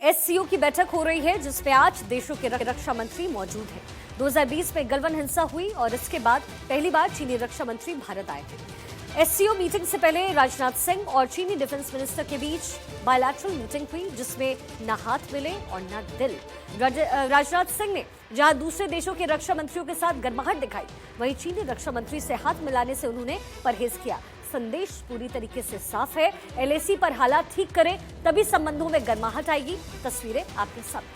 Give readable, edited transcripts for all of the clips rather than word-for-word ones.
SCO की बैठक हो रही है जिसमें 8 देशों के रक्षा मंत्री मौजूद हैं। 2020 में गलवान हिंसा हुई और इसके बाद पहली बार चीनी रक्षा मंत्री भारत आए थे। एससीओ मीटिंग से पहले राजनाथ सिंह और चीनी डिफेंस मिनिस्टर के बीच बायलैटरल मीटिंग हुई जिसमें न हाथ मिले और न दिल। राजनाथ सिंह ने जहां दूसरे देशों के रक्षा मंत्रियों के साथ गर्माहट दिखाई, वहीं चीनी रक्षा मंत्री से हाथ मिलाने से उन्होंने परहेज किया। संदेश पूरी तरीके से साफ है, एलएसी पर हालात ठीक करें तभी संबंधों में गर्माहट आएगी। तस्वीरें आपके सामने,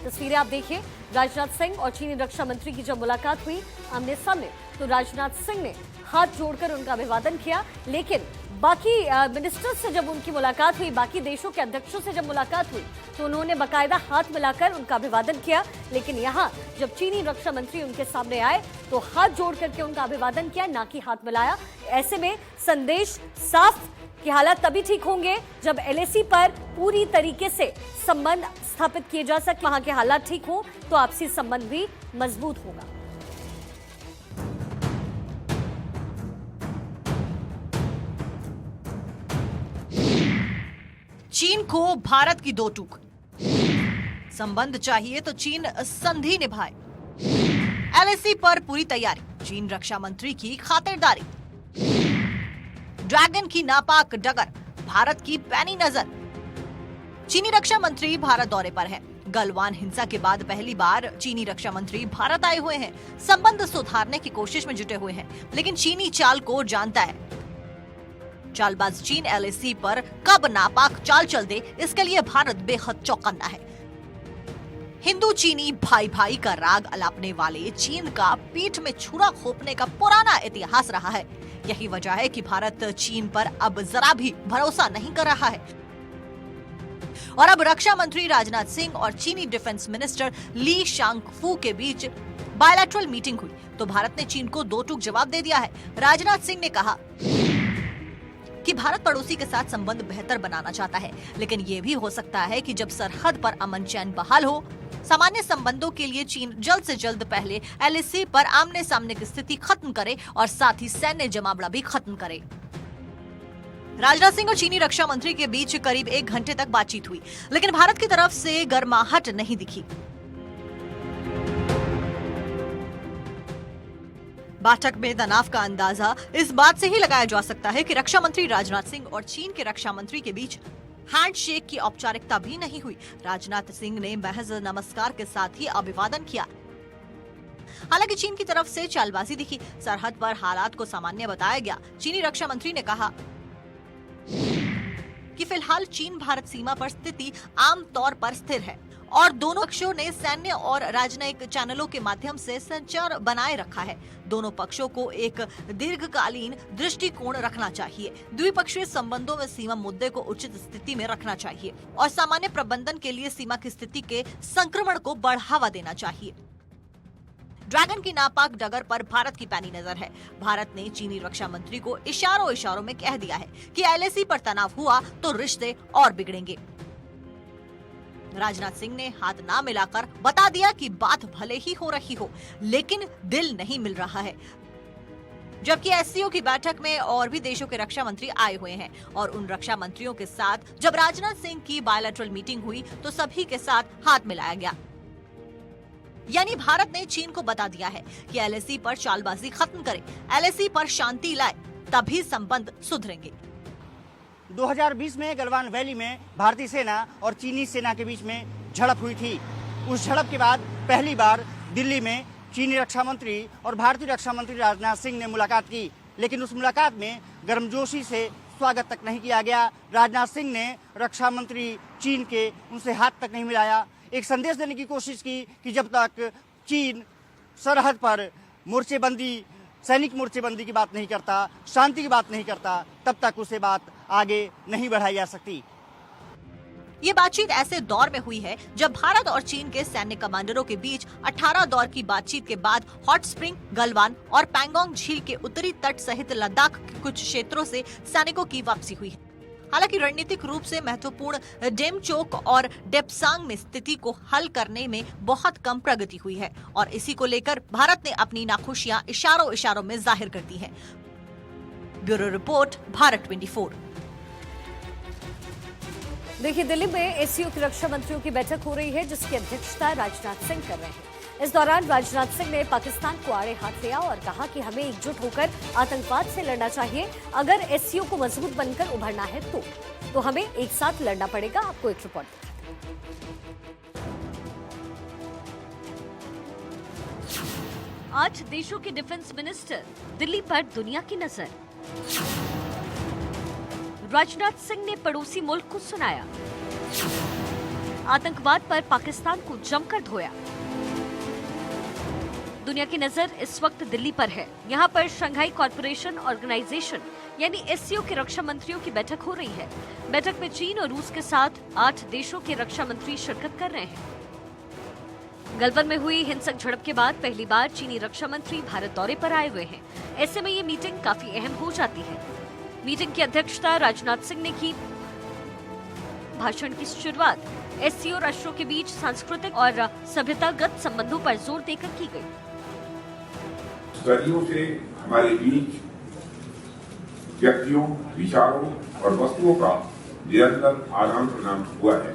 तस्वीरें आप देखिए। राजनाथ सिंह और चीनी रक्षा मंत्री की जब मुलाकात हुई आमने सामने, तो राजनाथ सिंह ने हाथ जोड़कर उनका अभिवादन किया, लेकिन बाकी मिनिस्टर्स से जब उनकी मुलाकात हुई, बाकी देशों के अध्यक्षों से जब मुलाकात हुई, तो उन्होंने बाकायदा हाथ मिलाकर उनका अभिवादन किया। लेकिन यहाँ जब चीनी रक्षा मंत्री उनके सामने आए तो हाथ जोड़ करके उनका अभिवादन किया, ना कि हाथ मिलाया। ऐसे में संदेश साफ कि हालात तभी ठीक होंगे जब एलएसी पर पूरी तरीके से संबंध स्थापित किए जा सके। वहां के हालात ठीक हो तो आपसी संबंध भी मजबूत होगा। चीन को भारत की दो टूक, संबंध चाहिए तो चीन संधि निभाए। एलएसी पर पूरी तैयारी, चीन रक्षा मंत्री की खातिरदारी। ड्रैगन की नापाक डगर, भारत की पैनी नजर। चीनी रक्षा मंत्री भारत दौरे पर है। गलवान हिंसा के बाद पहली बार चीनी रक्षा मंत्री भारत आए हुए हैं। संबंध सुधारने की कोशिश में जुटे हुए हैं, लेकिन चीनी चाल को जानता है। चालबाज चीन एलएसी पर कब नापाक चाल चल दे, इसके लिए भारत बेहद चौकन्ना है। हिंदू चीनी भाई भाई का राग अलापने वाले चीन का पीठ में छुरा खोपने का पुराना इतिहास रहा है। यही वजह है कि भारत चीन पर अब जरा भी भरोसा नहीं कर रहा है। और अब रक्षा मंत्री राजनाथ सिंह और चीनी डिफेंस मिनिस्टर ली शांगफू के बीच बायलैटरल मीटिंग हुई तो भारत ने चीन को दो टूक जवाब दे दिया है। राजनाथ सिंह ने कहा कि भारत पड़ोसी के साथ संबंध बेहतर बनाना चाहता है, लेकिन ये भी हो सकता है कि जब सरहद पर अमन चैन बहाल हो, सामान्य संबंधों के लिए चीन जल्द से जल्द पहले एलएसी पर आमने सामने की स्थिति खत्म करे और साथ ही सैन्य जमावड़ा भी खत्म करे। राजनाथ सिंह और चीनी रक्षा मंत्री के बीच करीब 1 घंटे तक बातचीत हुई, लेकिन भारत की तरफ से गर्माहट नहीं दिखी। बैठक में तनाव का अंदाजा इस बात से ही लगाया जा सकता है कि रक्षा मंत्री राजनाथ सिंह और चीन के रक्षा मंत्री के बीच हैंडशेक की औपचारिकता भी नहीं हुई। राजनाथ सिंह ने महज नमस्कार के साथ ही अभिवादन किया। हालांकि चीन की तरफ से चालबाजी दिखी। सरहद पर हालात को सामान्य बताया गया। चीनी रक्षा मंत्री ने कहा कि फिलहाल चीन भारत सीमा पर स्थिति आम तौर पर स्थिर है और दोनों पक्षों ने सैन्य और राजनयिक चैनलों के माध्यम से संचार बनाए रखा है। दोनों पक्षों को एक दीर्घकालीन दृष्टिकोण रखना चाहिए। द्विपक्षीय संबंधों में सीमा मुद्दे को उचित स्थिति में रखना चाहिए और सामान्य प्रबंधन के लिए सीमा की स्थिति के संक्रमण को बढ़ावा देना चाहिए। ड्रैगन की नापाक डगर पर भारत की पैनी नजर है। भारत ने चीनी रक्षा मंत्री को इशारों में कह दिया है कि एलएसी पर तनाव हुआ तो रिश्ते और बिगड़ेंगे। राजनाथ सिंह ने हाथ ना मिलाकर बता दिया कि बात भले ही हो रही हो, लेकिन दिल नहीं मिल रहा है। जबकि एससीओ की बैठक में और भी देशों के रक्षा मंत्री आए हुए हैं और उन रक्षा मंत्रियों के साथ जब राजनाथ सिंह की बायलैटरल मीटिंग हुई तो सभी के साथ हाथ मिलाया गया। यानी भारत ने चीन को बता दिया है कि एलएसी पर चालबाजी खत्म करे, एलएसी पर शांति लाए, तभी संबंध सुधरेंगे। 2020 में गलवान वैली में भारतीय सेना और चीनी सेना के बीच में झड़प हुई थी। उस झड़प के बाद पहली बार दिल्ली में चीनी रक्षा मंत्री और भारतीय रक्षा मंत्री राजनाथ सिंह ने मुलाकात की, लेकिन उस मुलाकात में गर्मजोशी से स्वागत तक नहीं किया गया। राजनाथ सिंह ने रक्षा मंत्री चीन के उनसे हाथ तक नहीं मिलाया। एक संदेश देने की कोशिश की कि जब तक चीन सरहद पर मोर्चेबंदी, सैनिक मोर्चेबंदी की बात नहीं करता, शांति की बात नहीं करता, तब तक उसे बात आगे नहीं बढ़ाई जा सकती। ये बातचीत ऐसे दौर में हुई है जब भारत और चीन के सैन्य कमांडरों के बीच 18 दौर की बातचीत के बाद हॉट स्प्रिंग, गलवान और पैंगोंग झील के उत्तरी तट सहित लद्दाख के कुछ क्षेत्रों से सैनिकों की वापसी हुई है। हालांकि रणनीतिक रूप से महत्वपूर्ण डेमचोक और डेप्सांग में स्थिति को हल करने में बहुत कम प्रगति हुई है और इसी को लेकर भारत ने अपनी नाखुशियां इशारों में जाहिर कर दी है। Bureau report, Bharat 24। देखिए, दिल्ली में एससीओ की रक्षा मंत्रियों की बैठक हो रही है, जिसकी अध्यक्षता राजनाथ सिंह कर रहे हैं। इस दौरान राजनाथ सिंह ने पाकिस्तान को आड़े हाथ लिया और कहा कि हमें एकजुट होकर आतंकवाद से लड़ना चाहिए। अगर एससीओ को मजबूत बनकर उभरना है तो हमें एक साथ लड़ना पड़ेगा। आपको एक रिपोर्ट दिखाते हैं। 8 देशों के डिफेंस मिनिस्टर, दिल्ली पर दुनिया की नजर। राजनाथ सिंह ने पड़ोसी मुल्क को सुनाया, आतंकवाद पर पाकिस्तान को जमकर धोया। दुनिया की नजर इस वक्त दिल्ली पर है। यहाँ पर शंघाई कॉरपोरेशन ऑर्गेनाइजेशन यानी एससीओ के रक्षा मंत्रियों की बैठक हो रही है। बैठक में चीन और रूस के साथ 8 देशों के रक्षा मंत्री शिरकत कर रहे हैं। गलवान में हुई हिंसक झड़प के बाद पहली बार चीनी रक्षा मंत्री भारत दौरे पर आए हुए हैं। ऐसे में ये मीटिंग काफी अहम हो जाती है। मीटिंग की अध्यक्षता राजनाथ सिंह ने की। भाषण की शुरुआत एससीओ राष्ट्रों के बीच सांस्कृतिक और सभ्यतागत संबंधों पर जोर देकर की गई। सदियों से हमारे बीच व्यक्तियों, विचारों और वस्तुओं का निरंतर आदान प्रदान हुआ है,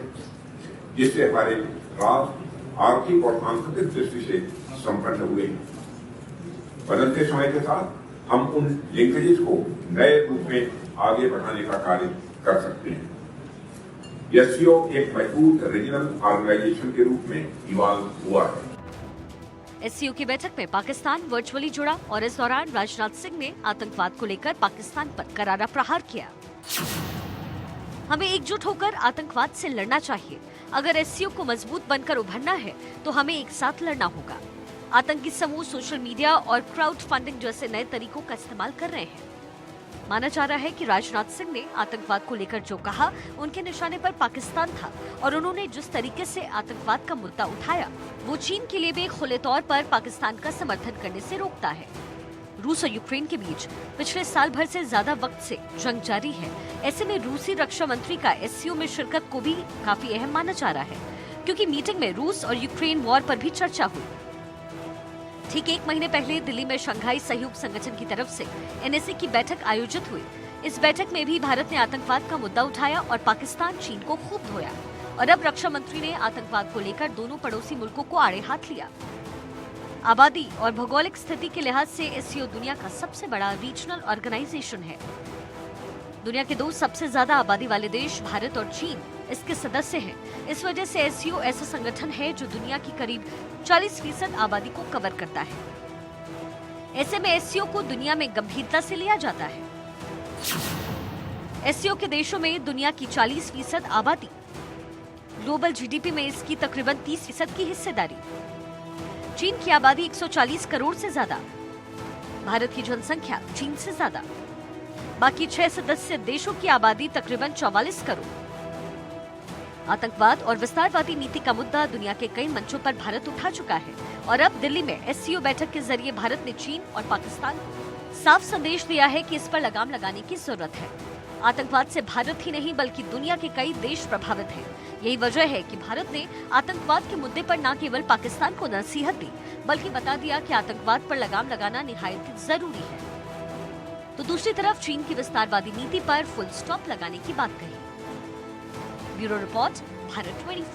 जिससे हमारे राष्ट्र आर्थिक और सांस्कृतिक दृष्टि से संपन्न हुए हैं। बदलते समय के साथ हम उन लिंकेजेस को नए रूप में आगे बढ़ाने का कार्य कर सकते हैं। एससीओ एक मजबूत रीजनल ऑर्गेनाइजेशन के रूप में इवॉल्व हुआ है। एससीओ की बैठक में पाकिस्तान वर्चुअली जुड़ा और इस दौरान राजनाथ सिंह ने आतंकवाद को लेकर पाकिस्तान पर करारा प्रहार किया। हमें एकजुट होकर आतंकवाद से लड़ना चाहिए। अगर एससीओ को मजबूत बनकर उभरना है तो हमें एक साथ लड़ना होगा। आतंकी समूह सोशल मीडिया और क्राउड फंडिंग जैसे नए तरीकों का इस्तेमाल कर रहे हैं। माना जा रहा है कि राजनाथ सिंह ने आतंकवाद को लेकर जो कहा, उनके निशाने पर पाकिस्तान था और उन्होंने जिस तरीके से आतंकवाद का मुद्दा उठाया, वो चीन के लिए भी खुले तौर पर पाकिस्तान का समर्थन करने से रोकता है। रूस और यूक्रेन के बीच पिछले साल भर से ज्यादा वक्त से जंग जारी है। ऐसे में रूसी रक्षा मंत्री का एससीओ में शिरकत को भी काफी अहम माना जा रहा है, क्योंकि मीटिंग में रूस और यूक्रेन वॉर पर भी चर्चा हुई। ठीक 1 महीने पहले दिल्ली में शंघाई सहयोग संगठन की तरफ से एनएसए की बैठक आयोजित हुई। इस बैठक में भी भारत ने आतंकवाद का मुद्दा उठाया और पाकिस्तान चीन को खूब धोया। और अब रक्षा मंत्री ने आतंकवाद को लेकर दोनों पड़ोसी मुल्कों को आड़े हाथ लिया। आबादी और भौगोलिक स्थिति के लिहाज से एससीओ दुनिया का सबसे बड़ा रीजनल ऑर्गेनाइजेशन है। दुनिया के 2 सबसे ज्यादा आबादी वाले देश भारत और चीन इसके सदस्य हैं। इस वजह से एससीओ ऐसा संगठन है जो दुनिया की करीब 40% आबादी को कवर करता है। ऐसे में एससीओ को दुनिया में गंभीरता से लिया जाता है। एससीओ के देशों में दुनिया की 40% आबादी, ग्लोबल जीडीपी में इसकी तकरीबन 30% की हिस्सेदारी। चीन की आबादी 140 करोड़ से ज्यादा, भारत की जनसंख्या चीन से ज्यादा। बाकी 6 सदस्य देशों की आबादी तकरीबन 44 करोड़। आतंकवाद और विस्तारवादी नीति का मुद्दा दुनिया के कई मंचों पर भारत उठा चुका है और अब दिल्ली में एससीओ बैठक के जरिए भारत ने चीन और पाकिस्तान को साफ संदेश दिया है कि इस पर लगाम लगाने की जरूरत है। आतंकवाद से भारत ही नहीं बल्कि दुनिया के कई देश प्रभावित हैं। यही वजह है कि भारत ने आतंकवाद के मुद्दे पर न केवल पाकिस्तान को नसीहत दी, बल्कि बता दिया कि आतंकवाद पर लगाम लगाना निहायत जरूरी है। तो दूसरी तरफ चीन की विस्तारवादी नीति पर फुल स्टॉप लगाने की बात कही। Bureau report, Bharat 24।